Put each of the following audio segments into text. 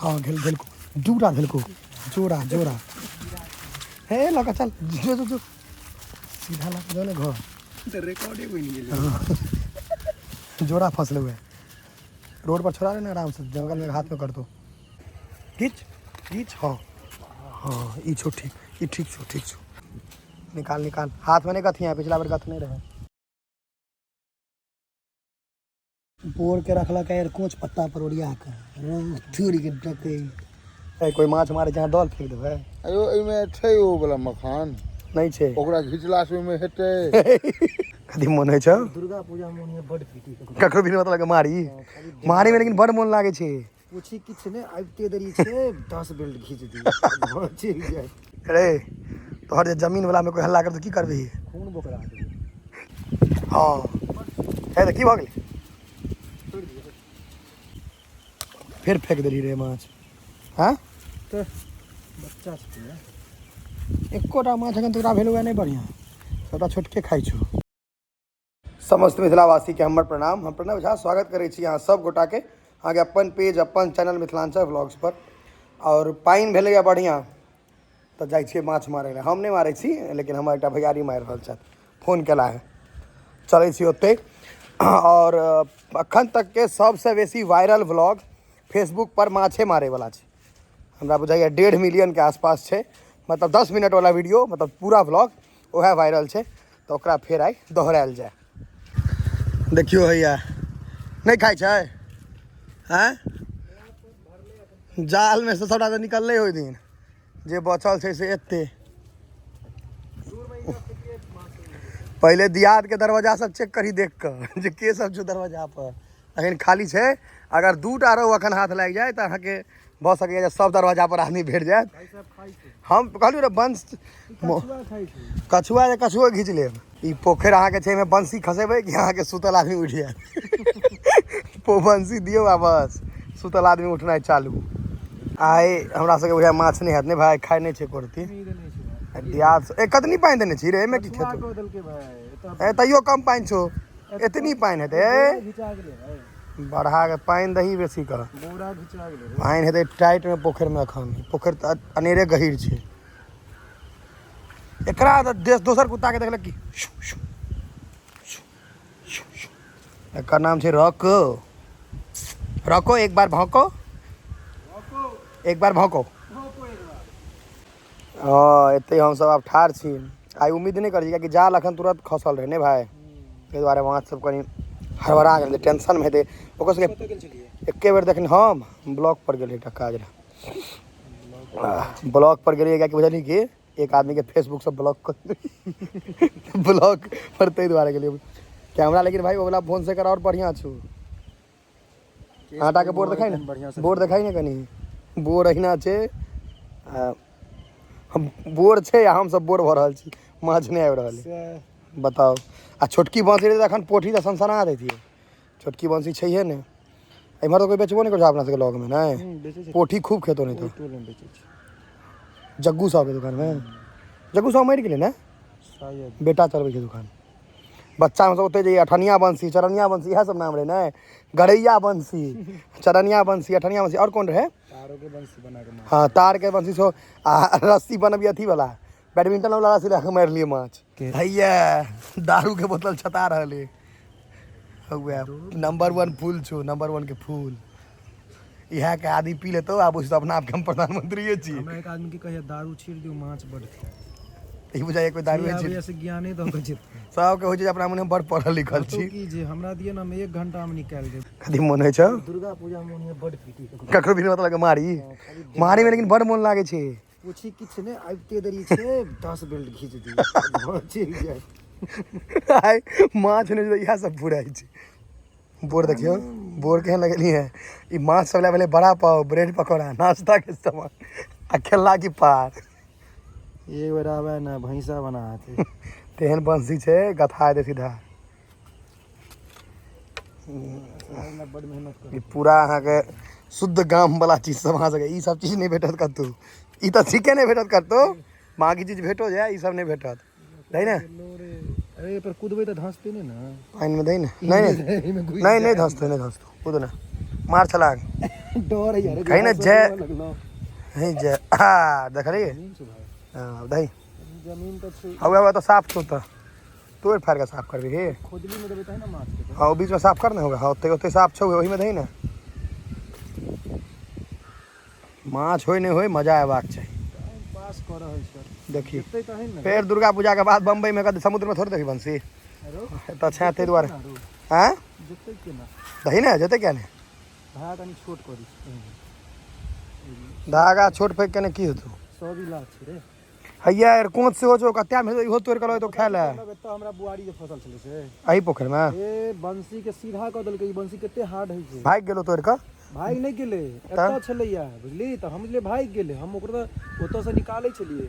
हाँ घेल को जोरा घेल को जोरा जोरा हे लगा चल जो जो जो सीधा लगा जो ना घर रिकॉर्डिंग हुई नहीं जोरा फंसले हुए रोड पर छोड़ा लेना आराम से जंगल में हाथ में कर दो खींच खींच हाँ हाँ ये छो ठीक ये ठीक छो निकाल निकाल हाथ में नहीं कथी है पिछला बार कथ नहीं रहे बोर के रखला का यार कोच पत्ता पर ओरिया के थूरी के डके कोई माछ मारे जहाँ दल फेंक देबै अयो एमे छै ओ वाला मखान नहीं छै ओकरा घिचला से में हेतै कथी मन होइ छ दुर्गा पूजा में उन्हें बड़ पीटी ककरो भी मतलब मारी मारी में लेकिन बड़ मन लागे छै पूछी किछ ने आइते देरी छै 10 बेल्ट खींच दी चल जाए अरे तोहर जे जमीन वाला में कोई हल्ला कर तो की करबी खून बोकरा दे हाँ है तो की भ गेलै फिर फेंक देली रे माछ हाँ तो बच्चा छै एकोटा माछ अखन तोरा भेल हुआ नहीं बढ़िया सबटा छोटके खाइ छो समस्त मिथिलावासी के हमर प्रणाम हम प्रणव झा स्वागत करै छी अहाँ सब गोटा के अहाँके अपन पेज अपन चैनल मिथिलांचल व्लॉग्स पर और पाइन भेलैया बढ़िया तो जाइ छियै माछ मारै लए हम नहीं मारै छी लेकिन हमर एकटा भैयारी मारि रहल छथि फोन केला है चलै छी ओते और अखन तक के सबसे बेसी वायरल व्लॉग फेसबुक पर माछे मारे वाला छै हमरा बुझाइए 1.5 मिलियन के आसपास छै मतलब 10 मिनट वाला वीडियो मतलब पूरा व्लॉग वह वायरल छै तो ओकरा फेर आई दोहरायल जाए देखियो हैया नहीं खाइ छै हैं जाल में से सबटा तो निकलले ओइ दिन जे बचल छै से एते पहले दियाद के दरवाजा सब चेक करी देख कर जे के सब छो दरवाजा पर अखन खाली छै अगर दूटा रहो अखन हाथ लागि जाए तो अहाँके भऽ सकैए सब दरवाजा पर आदमी भेट जाए हम कहलू रे बंश कछुआ घींच लेब ई पोखरि अहाँके छै एहिमे बंसी खसेबै कि अहाँके सुतल आदमी उठि जाएत बंसी दियौ आ बस सुतल आदमी उठनाइ चालू आइ हमरा सबके बुझाइ माछ नहीं हैत ने भाई खाइ नहीं छै कोरती दियाद कतनी पानि देने छी रे एहिमे की खेतौ तैयो कम पानि छौ एतनी पानि हेतै बढ़ा के पानि दही बेसी कर पानि हेतै टाइट में पोखरि में एखन पोखरि तऽ अनेरे गहीर छै एकरा तऽ दोसर कुत्ता के देखलक की एकर नाम छै रॉको रॉको एक बार भौंको हाँ एते हम सब आब ठाढ़ छी आई उम्मीद नहीं करी कि जाल अखन तुरंत खसल रहे ने भाई ताहि दुआरे माछ सब कनी हड़बड़ा गेल टेंशन में हेतै ओकर सबके एके बेर देखनी हम ब्लॉक पर गेलियै एकटा काज रहे ब्लॉक पर गेलियै कि बुझलियै कि एक आदमी के फेसबुक से ब्लॉक कर ब्लॉक पर ताहि दुआरे गेलियै कैमरा लेकिन भाई वो वाला फोन से कर और बढ़िया छौ आटा के बोर देखाई ना बोर देखाई ना कनी बोर अहिना छै हम बोर छै हम सब बोर भऽ रहल छी माछ नहीं आबि रहल है बताओ आ छोटकी बाँसी रही एखन पोठी तऽ सनसना देतियै छोटकी बाँसी छैहे ने एम्हर तो कोई बेचबो नहीं कर अपना सबके लॉग में नहीं पोठी खूब खेतो नहीं तो जग्गू साहब के दुकान में जग्गू साहब मरि गेलै ने बेटा चलबै के दुकान बच्चा में सब ओते जाइए अठनिया बंसी चरनिया बंसी इएह सब नाम रहे ने गरैया बंसी चरनिया बंसी अठनिया बंसी और कौन रहे हाँ तार के बंसी सो आ रस्सी बनबी अथी वाला बैडमिंटन वाला रस्सी लगा मार लिए माछ भैया दारू के बोतल छता रहे नंबर 1 फूल छो नंबर 1 के फूल इहा के आदमी पी लेतो आब उस अपना आप के हम प्रधानमंत्री छी हमरा एक आदमी के कहिया दारू छीड़ दियो माछ बड़ ई बुझाइए कोई दारू है छी से ज्ञाने दो के सब के हो छै अपना मुने बड़ पढ़ल लिखल छी की जे हमरा दिए ना 1 घंटा में निकाल दे कथी मन होइ छ दुर्गा पूजा में उन्हें बड़ पीटी ककरो भी मतलब मारी मारी में लेकिन बड़ मन लागे छै पूछी किछ ने आइते देरी छै 10 बेल्ट खींच दी चल जाए आइ माछ ने इहा सब फुराई छै बोर देखियो बोर केहन लगेली है ई माछ सब ले बड़ा पाव ब्रेड पकौड़ा नाश्ता के सामान आ खेला की पार एक बेर आवे ना भैंसा बनाते तेहन बंसी छै गथा दे सीधा बड़ मेहनत कर ई पूरा अहाँ के शुद्ध गाम वाला चीज सब अहाँ सके ई सब चीज नहीं भेटत कतौ ई त सीखे नहीं भेटत करतो बाकी चीज भेटो जाए ई सब नहीं भेटत नहीं ना अरे पर कूदबे त धंसते नहीं ना पानी में दे ना नहीं धंसतो कूद ना मार छलांग डर है यार कहीं ना जय लगलो नहीं जय हाँ देख रही जमीन से भाई हाँ दही जमीन तो हुआ तो साफ तो तोड़ फाड़ के साफ कर भी हे खोजली में देबे त है ना माछ के हाँ बीच में साफ करना होगा हाँ ओते ओते साफ छो वही में दही ना माछ होय नहीं होय मजा आएबाक चाहिए टाइम पास कर रहल सर देखी जते त है ना फिर दुर्गा पूजा के बाद बम्बई में कद समुद्र में थोड़ी देखी बंसी रो तो अच्छा ते द्वारे हाँ जते के ना दही ना जते क्या ने भाया तनी छोट करी धागा छोट फेंक के ने की होतो 100 भी लाख छै रे हैया यार कोंच से हो जो कत्या में इहो तोड़ के तो खाय ले तो हमरा बुआरी जे फसल छले से अही पोखर में ए बंसी के सीधा क देलकै ई बंसी कते हार्ड है छै भाग गेलो तोड़ के भाग नहीं गेले एतऽ छलैया बुझली त हम ले भाग गेले हम ओकरा ओतऽ से निकालै छलिए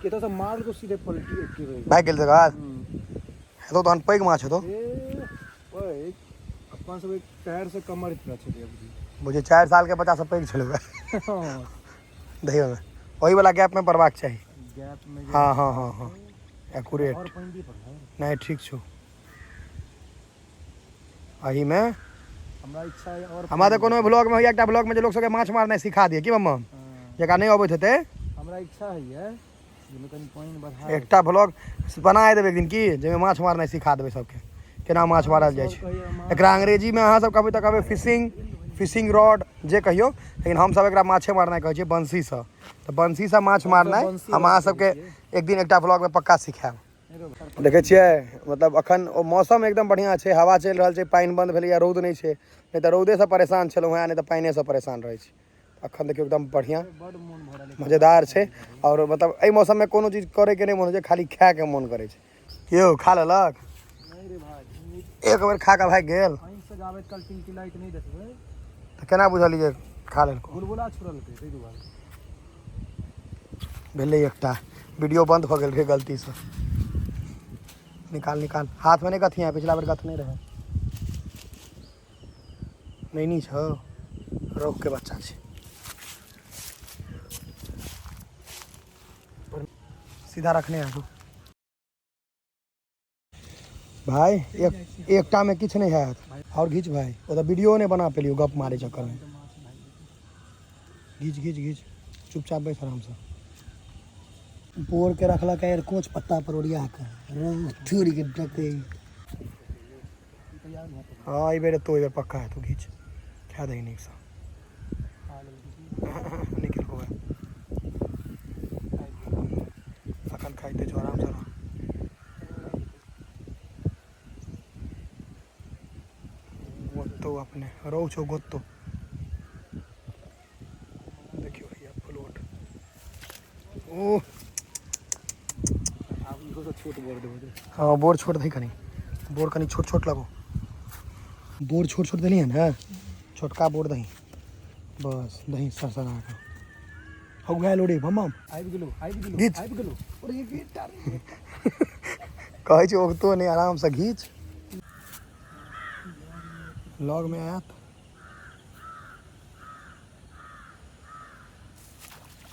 केतऽ से मार को सीधे पलटी के रही भाग गेल जगह तो तहन पैग माछ हो तो ए ओए अपन सब एक पैर से कमर इतना छलिए मुझे 4 साल के बच्चा सब पैग छलो बुझली दही में वही वाला गैप में पड़बाक चाहिए गैप में हाँ हाँ हाँ हाँ एक्यूरेट और पंडी पर है नहीं ठीक छो अही में हमरा इच्छा है और हमारे कोनो ब्लॉग में एकटा ब्लॉग में जो लोग सबके माछ मारनाइ सिखा दिए कि मम्मा जकरा नहीं अबैत हेतै हमरा इच्छा है ये जे में कनी पानी बढ़ा एकटा ब्लॉग बनाए देबै एक दिन की जाहिमे माछ मारनाइ सिखा देबै सबके केना माछ मारल जाइ छै एकरा अंग्रेजी में अहाँ सब कहबै तऽ कहबै फिशिंग रॉड जे कहियो लेकिन हम सब एकरा माछे मारनाइ कहै छियै बंसी से तऽ बंसी से माछ मारनाइ हम अहाँ सबके एक दिन एकटा ब्लॉग में पक्का सिखाएब देखै छियै मतलब अखन ओ मौसम एकदम बढ़िया छै हवा चलि रहल छै पानि बंद भेलैया रौद नहि छै नहीं तऽ रौदे से परेशान छलहुँ हैं नहीं तऽ पानिए से परेशान रहै छी अखन देखियो एकदम बढ़िया मजेदार छै और मतलब एहि मौसम में कोनो चीज करे के नहीं मन होइ छै खाली खाए के मन करे छै यौ खा लेलक नहीं रे भाई एक बेर खा के भागि गेल पानी से जावे कल टिलटिलाइत नहीं देखबै तऽ केना बुझलियै खा लेलको बुलबुला छुड़लकै तै दुआरे भेलै एकटा वीडियो बंद भऽ गेल रहै गलती से निकाल हाथ में नहीं कथी है पिछला बेर कथ नहीं रहे नहीं छो रोक के बच्चा छै सीधा रखने हैं तू भाई एकटा में किछ नहीं है और घीच भाई वो तो वीडियो नहीं बना पेलियो गप मारे चक्कर में घीच चुपचाप बैठ आराम से बोर के रखला के यार कोच पत्ता पर ओरिया के थोड़ी के डके हाँ ये बेर तो ये पक्का है तो घीच क्या देगी नहीं सा निकल हो गया सकल खाइते जो आराम से रहो गोत्तो अपने रो छो गोत्तो देखियो भैया फ्लोट ओह छोट बोर देबे हाँ बोर छोट दही कनी बोर कनी छोट लगो बोर छोट दिलिए ना छोटका बोर दही बस दही सरसरा के हो गया लोड़ी मम्म आबि गेलो घीच। और ये बेटा कहै छै ओगतो नहीं आराम से घीच लॉग में आयत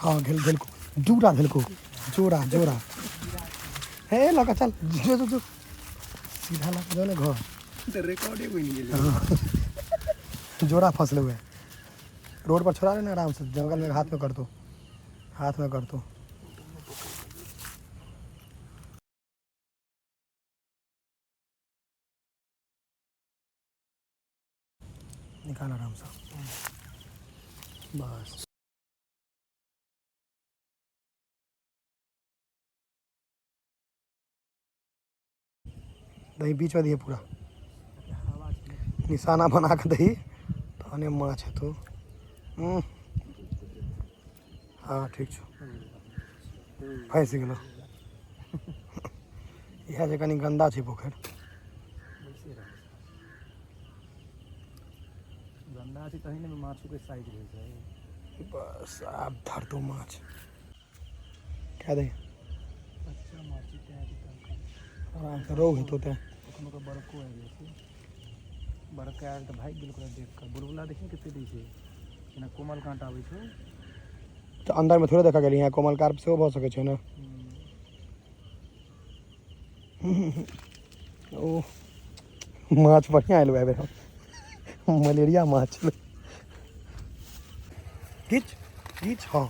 हाँ घेलको धेलको जोड़ा हे लगा चल जो सीधा लगा जो घर तो रिकॉर्डे बन गेलै जोड़ा फंसले हुए रोड पर छोड़ा लेना आराम से जंगल में हाथ में कर दो निकाल आराम से बस दही बीच में दिए पूरा निशाना बना के दही तो माछ है तो हाँ ठीक छो फंस गेलो इएह जे कनी गंदा छै पोखरि गंदा छै कहीं ने माछो के साइज रहे छै बस आब धर दो माछ क्या दे अच्छा माछ के आराम से रोहु हेतौ ते कोनो के बड़को आबि जाइ छै बड़का आयल तऽ भागि गेल ओकरा देख कऽ बुलबुला देखी कते दै छै जेना कोमल काँट आबै छै तो अंदर में थोड़े देखा गेल यहाँ कोमल कार्प सेहो भऽ सकै छै ने ओ माछ बढ़िया आयल एहि बेर मलेरिया माछ छलै खींच खींच हाँ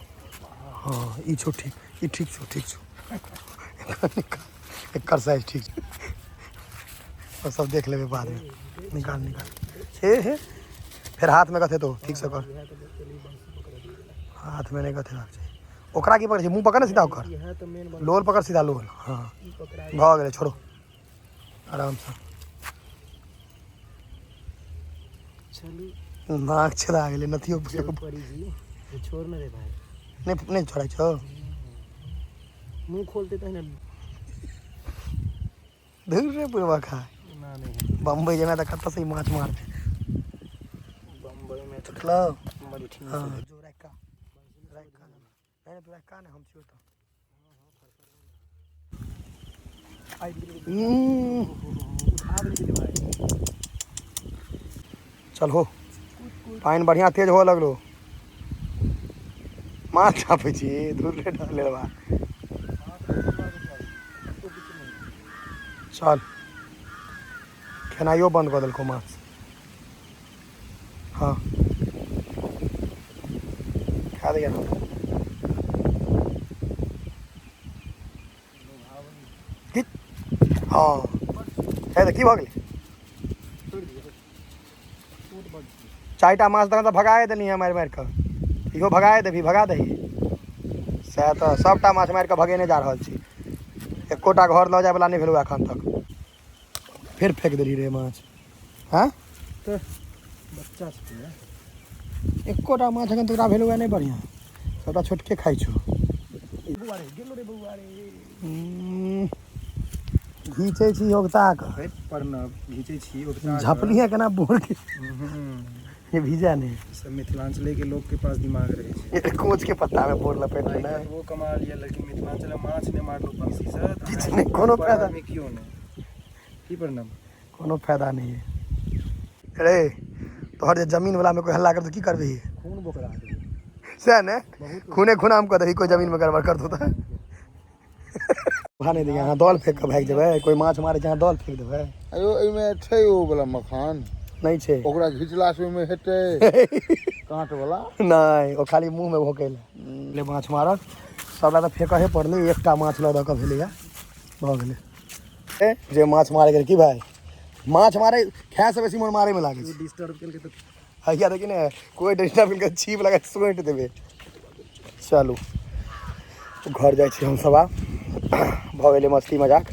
हाँ ई छो ठीक ई ठीक छो एकर साइज ठीक छो और सब देख लेबे बाद में निकाल हे फिर हाथ में कथे तो ठीक से कर हाथ में नहीं कथे रख चाहिए ओकरा की पकड़ छै मुंह पकड़ ना सीधा ओकर लोल पकड़ सीधा लोल हाँ भ गेलै छोड़ो आराम से चलू नाक छेदा गेलै नथियो पड़ी जी छोड़ ना रे भाई नहीं छोड़ै छौ मुंह खोलते तो है ना धुर रे पुरवा खा ना नहीं बम्बई जाना तो कत्ता से ही माछ मारते बम्बई में तो चलो बड़ी ठीक हाँ है जो रखा नहीं तो रखा ना हम छियो तो चल हो पानी बढ़िया तेज हो लगलो माछ छापे छी दूर रे डाले बा चल खेनाइयो बंद कर देलको माछ हाँ खा दिया ना हाँ है तो की भऽ गेलै चारिटा माछ तक तो भगाए देनी है मारि कऽ इहो भगाए देबही भगा दही सएह तऽ सबटा माछ मारि कऽ भगेने जा रहल छी एकोटा घर लऽ जायवला नहि भेलौ एखन तक फेर फेंक देली रे माछ हाँ तो बच्चा छै एकोटा माछ एखन तोरा भेलौ नहि बढ़िआँ सबटा छोटके खाइ छौ बउआ रे गेलो रे बउआ रे घीचै छी योगताक परनब घीचे छी उठता झपलिए केना बोर के ये भीजा नहीं सब मिथिलांचल के लोग के पास दिमाग रहे छै ये कोच के पत्ता में बोर लपेट लेना है वो कमाल ये लड़की मिथिलांचल में माछ ने मारलो पंसी से किछ नहीं कोनो फायदा में क्यों नहीं की परनब कोनो फायदा नहीं है रे तोहर जे जमीन वाला में कोई हल्ला कर तो की करबी खून बोकरा दे सह ने खूने खुनाम कर दही कोई जमीन में गड़बड़ कर दो तो भाने दिया हां दौल फेंक के भाग जेबै कोई माछ मारे जहां दौल फेंक देबै अयो एमे छै ओ वाला मखान नहीं छै ओकरा घिचला से ओमे हेतै कांट वाला नहीं ओ खाली मुंह में भोकेल ले माछ मारत सबला तो फेंकहे पड़लै एकटा माछ लऽ दऽ कऽ भेलैया भऽ गेलै जे माछ मारे गेल की भाई माछ मारे खाय से बेसी मोन मारे में लागे छै डिस्टर्ब केलके तो हैया देखी ने कोई डिस्टर्ब के छीप लगा सोंट देबे चलू घर जाइ छी हम सब आब भऽ गेलै मस्ती मजाक